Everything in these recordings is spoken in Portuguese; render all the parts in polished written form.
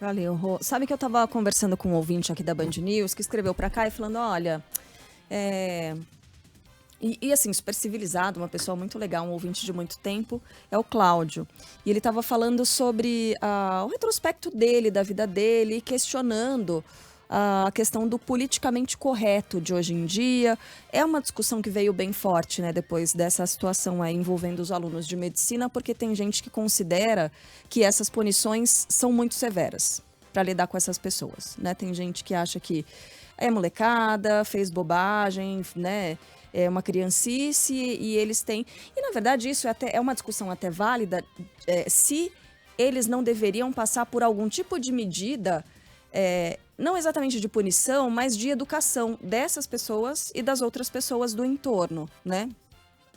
Valeu, Rô. Sabe que eu tava conversando com um ouvinte aqui da Band News que escreveu pra cá e falando, olha, assim, super civilizado, uma pessoa muito legal, um ouvinte de muito tempo, é o Cláudio. E ele estava falando sobre o retrospecto dele, da vida dele, e questionando a questão do politicamente correto de hoje em dia. É uma discussão que veio bem forte, né, depois dessa situação aí envolvendo os alunos de medicina, porque tem gente que considera que essas punições são muito severas para lidar com essas pessoas, né? Tem gente que acha que é molecada, fez bobagem, né? É uma criancice e eles têm... E, na verdade, isso é uma discussão até válida se eles não deveriam passar por algum tipo de medida, não exatamente de punição, mas de educação dessas pessoas e das outras pessoas do entorno, né?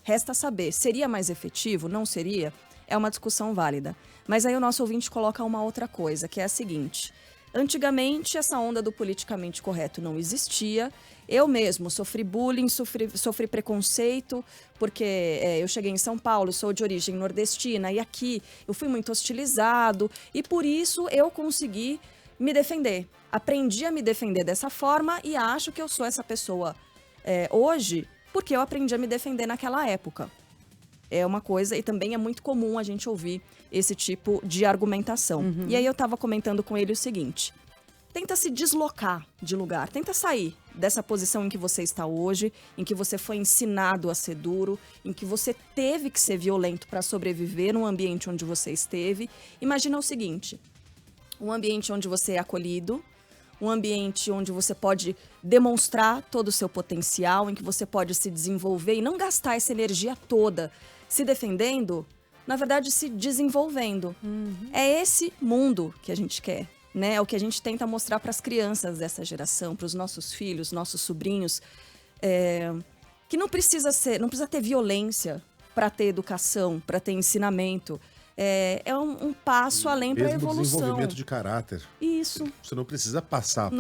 Resta saber, seria mais efetivo? Não seria? É uma discussão válida. Mas aí o nosso ouvinte coloca uma outra coisa, que é a seguinte... Antigamente, essa onda do politicamente correto não existia. Eu mesmo sofri bullying, sofri preconceito, porque eu cheguei em São Paulo, sou de origem nordestina, e aqui eu fui muito hostilizado, e por isso eu consegui me defender. Aprendi a me defender dessa forma e acho que eu sou essa pessoa hoje, porque eu aprendi a me defender naquela época. É uma coisa, e também é muito comum a gente ouvir esse tipo de argumentação. Uhum. E aí eu estava comentando com ele o seguinte: tenta se deslocar de lugar, tenta sair dessa posição em que você está hoje, em que você foi ensinado a ser duro, em que você teve que ser violento para sobreviver no ambiente onde você esteve. Imagina o seguinte: um ambiente onde você é acolhido, um ambiente onde você pode demonstrar todo o seu potencial, em que você pode se desenvolver e não gastar essa energia toda se defendendo, na verdade, se desenvolvendo. Uhum. É esse mundo que a gente quer, né? É o que a gente tenta mostrar para as crianças dessa geração, para os nossos filhos, nossos sobrinhos, que não precisa ter violência para ter educação, para ter ensinamento. É um passo além para a evolução. Desenvolvimento de caráter. Isso. Você não precisa passar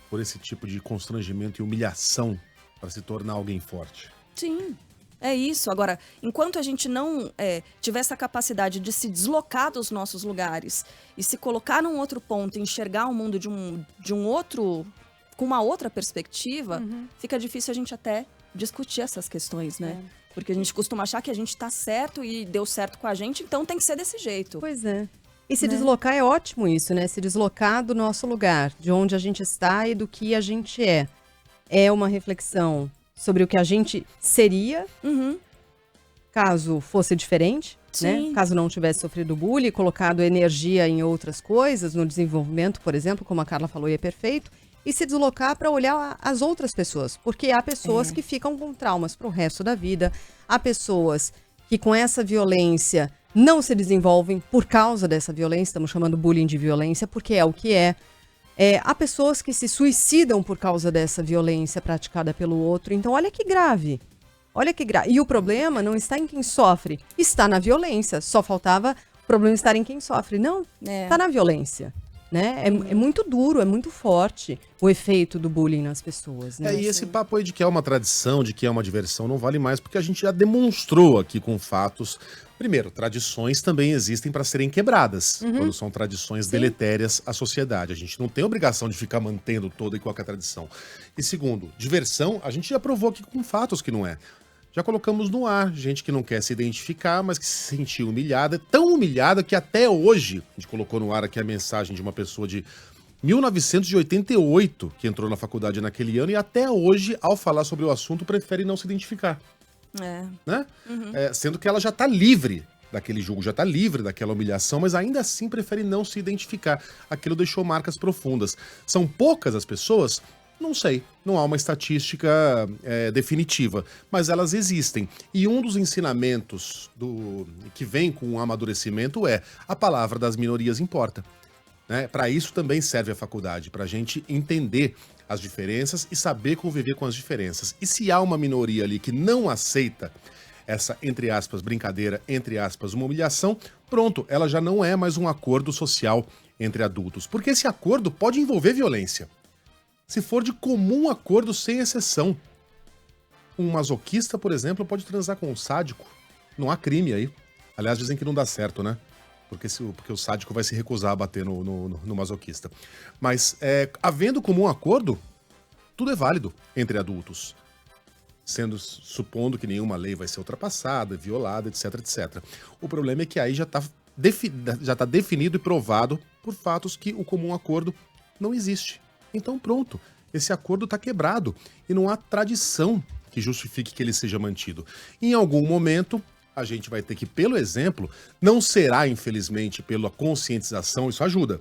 por esse tipo de constrangimento e humilhação para se tornar alguém forte. Sim. É isso. Agora, enquanto a gente não tiver essa capacidade de se deslocar dos nossos lugares e se colocar num outro ponto, enxergar o mundo de um outro, com uma outra perspectiva, fica difícil a gente até discutir essas questões, né? Porque a gente costuma achar que a gente tá certo e deu certo com a gente, então tem que ser desse jeito. Pois é. E se deslocar é ótimo isso, né? Se deslocar do nosso lugar, de onde a gente está e do que a gente é. É uma reflexão sobre o que a gente seria, caso fosse diferente, né? Caso não tivesse sofrido bullying, colocado energia em outras coisas, no desenvolvimento, por exemplo, como a Carla falou, e é perfeito, e se deslocar para olhar as outras pessoas, porque há pessoas que ficam com traumas para o resto da vida, há pessoas que com essa violência não se desenvolvem por causa dessa violência, estamos chamando bullying de violência, porque é o que é. Há pessoas que se suicidam por causa dessa violência praticada pelo outro. Então, olha que grave. Olha que grave. E o problema não está em quem sofre, está na violência. Só faltava o problema estar em quem sofre. Não, está na violência. Né? É muito duro, é muito forte o efeito do bullying nas pessoas. Né? E esse papo aí de que é uma tradição, de que é uma diversão, não vale mais, porque a gente já demonstrou aqui com fatos. Primeiro, tradições também existem para serem quebradas, quando são tradições deletérias à sociedade. A gente não tem obrigação de ficar mantendo toda e qualquer tradição. E segundo, diversão, a gente já provou aqui com fatos que não é. Já colocamos no ar gente que não quer se identificar, mas que se sentiu humilhada, tão humilhada que até hoje, a gente colocou no ar aqui a mensagem de uma pessoa de 1988, que entrou na faculdade naquele ano, e até hoje, ao falar sobre o assunto, prefere não se identificar. Né? Sendo que ela já está livre daquele julgo, já está livre daquela humilhação, mas ainda assim prefere não se identificar. Aquilo deixou marcas profundas. São poucas as pessoas? Não sei, não há uma estatística definitiva, mas elas existem. E um dos ensinamentos que vem com o amadurecimento é: a palavra das minorias importa. Né? Para isso também serve a faculdade, para a gente entender as diferenças e saber conviver com as diferenças. E se há uma minoria ali que não aceita essa, entre aspas, brincadeira, entre aspas, uma humilhação, pronto, ela já não é mais um acordo social entre adultos. Porque esse acordo pode envolver violência. Se for de comum acordo, sem exceção. Um masoquista, por exemplo, pode transar com um sádico. Não há crime aí. Aliás, dizem que não dá certo, né? porque o sádico vai se recusar a bater no masoquista. Mas, havendo comum acordo, tudo é válido entre adultos. Supondo que nenhuma lei vai ser ultrapassada, violada, etc, etc. O problema é que aí já está definido e provado por fatos que o comum acordo não existe. Então pronto, esse acordo está quebrado e não há tradição que justifique que ele seja mantido. Em algum momento, a gente vai ter que, pelo exemplo, não será, infelizmente, pela conscientização, isso ajuda.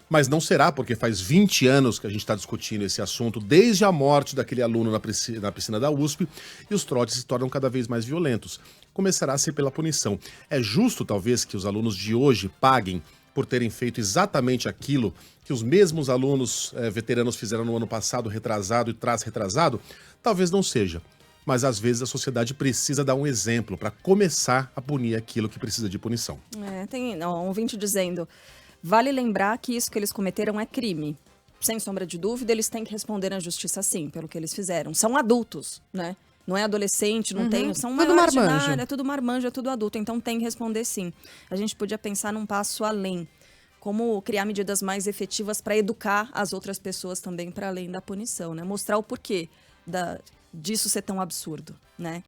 Mas não será, porque faz 20 anos que a gente está discutindo esse assunto, desde a morte daquele aluno na piscina da USP, e os trotes se tornam cada vez mais violentos. Começará a ser pela punição. É justo, talvez, que os alunos de hoje paguem por terem feito exatamente aquilo que os mesmos alunos veteranos fizeram no ano passado, retrasado e retrasado? Talvez não seja. Mas às vezes a sociedade precisa dar um exemplo para começar a punir aquilo que precisa de punição. Tem um ouvinte dizendo... Vale lembrar que isso que eles cometeram é crime. Sem sombra de dúvida, eles têm que responder à justiça sim, pelo que eles fizeram. São adultos, né? Não é adolescente, não tem... São tudo marmanjo. É tudo marmanjo, é tudo adulto. Então tem que responder sim. A gente podia pensar num passo além. Como criar medidas mais efetivas para educar as outras pessoas também para além da punição, né? Mostrar o porquê disso ser tão absurdo, né?